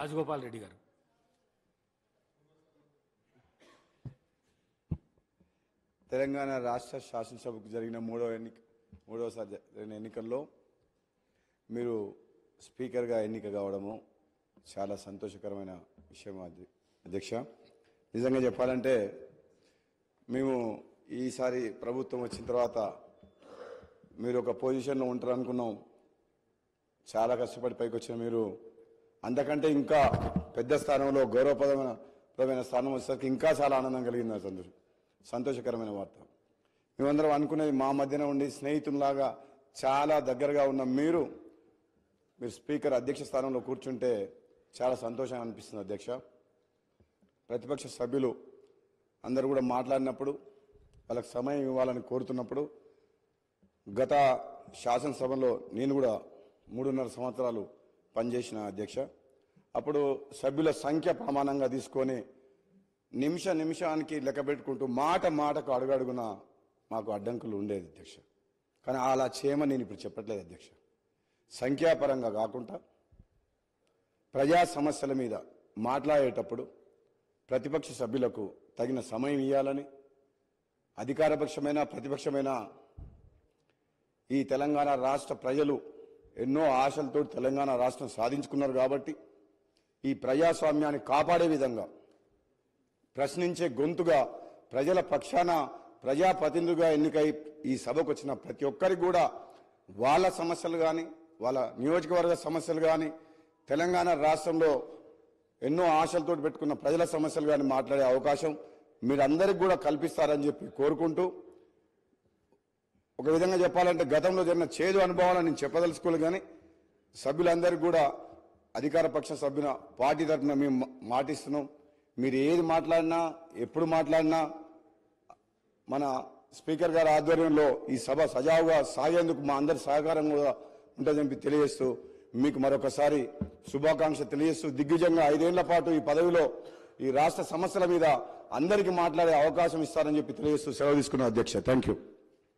రాజగోపాల్ రెడ్డి గారు. తెలంగాణ రాష్ట్ర శాసనసభకు జరిగిన మూడవసారి జరిగిన ఎన్నికల్లో మీరు స్పీకర్గా ఎన్నిక కావడము చాలా సంతోషకరమైన విషయం అధ్యక్ష. నిజంగా చెప్పాలంటే మేము ఈసారి ప్రభుత్వం వచ్చిన తర్వాత మీరు ఒక పొజిషన్లో ఉంటారు అనుకున్నాం. చాలా కష్టపడి పైకి వచ్చిన మీరు అంతకంటే ఇంకా పెద్ద స్థానంలో గౌరవప్రదమైన స్థానం వచ్చేసరికి ఇంకా చాలా ఆనందం కలిగింది. సంతోషకరమైన వార్త. మేమందరం అనుకునేది మా మధ్యన ఉండి స్నేహితుల్లాగా చాలా దగ్గరగా ఉన్న మీరు స్పీకర్ అధ్యక్ష స్థానంలో కూర్చుంటే చాలా సంతోషంగా అనిపిస్తుంది అధ్యక్ష. ప్రతిపక్ష సభ్యులు అందరూ కూడా మాట్లాడినప్పుడు వాళ్ళకి సమయం ఇవ్వాలని కోరుతున్నప్పుడు గత శాసనసభలో నేను కూడా 3.5 సంవత్సరాలు పనిచేసిన అధ్యక్ష. అప్పుడు సభ్యుల సంఖ్య ప్రమాణంగా తీసుకొని నిమిషానికి లెక్క పెట్టుకుంటూ మాటకు అడుగడుగున మాకు అడ్డంకులు ఉండేది అధ్యక్ష. కానీ అలా చేయమని నేను ఇప్పుడు చెప్పట్లేదు అధ్యక్ష. సంఖ్యాపరంగా కాకుండా ప్రజా సమస్యల మీద మాట్లాడేటప్పుడు ప్రతిపక్ష సభ్యులకు తగిన సమయం ఇవ్వాలని, అధికారపక్షమైన ప్రతిపక్షమైన ఈ తెలంగాణ రాష్ట్ర ప్రజలు ఎన్నో ఆశలతో తెలంగాణ రాష్ట్రం సాధించుకున్నారు కాబట్టి ఈ ప్రజాస్వామ్యాన్ని కాపాడే విధంగా ప్రశ్నించే గొంతుగా ప్రజల పక్షాన ప్రజాప్రతినిధులుగా ఎన్నికై ఈ సభకు వచ్చిన ప్రతి ఒక్కరికి కూడా వాళ్ళ సమస్యలు కానీ వాళ్ళ నియోజకవర్గ సమస్యలు కానీ తెలంగాణ రాష్ట్రంలో ఎన్నో ఆశలతో పెట్టుకున్న ప్రజల సమస్యలు కానీ మాట్లాడే అవకాశం మీరందరికీ కూడా కల్పిస్తారని చెప్పి కోరుకుంటూ, ఒక విధంగా చెప్పాలంటే గతంలో జరిగిన చేదు అనుభవాలను నేను చెప్పదలుచుకోలేదు. కానీ సభ్యులందరికీ కూడా అధికార పక్ష సభ్యుల పార్టీ తరఫున మేము మాటిస్తున్నాం. మీరు ఏది మాట్లాడినా ఎప్పుడు మాట్లాడినా మన స్పీకర్ గారి ఆధ్వర్యంలో ఈ సభ సజావుగా సాగేందుకు మా అందరి సహకారం కూడా ఉంటుందని తెలియజేస్తూ మీకు మరొకసారి శుభాకాంక్ష తెలియజేస్తూ దిగ్విజయంగా 5 ఏళ్ల పాటు ఈ పదవిలో ఈ రాష్ట్ర సమస్యల మీద అందరికీ మాట్లాడే అవకాశం ఇస్తారని చెప్పి తెలియజేస్తూ సెలవు తీసుకున్నాను అధ్యక్ష. Thank you.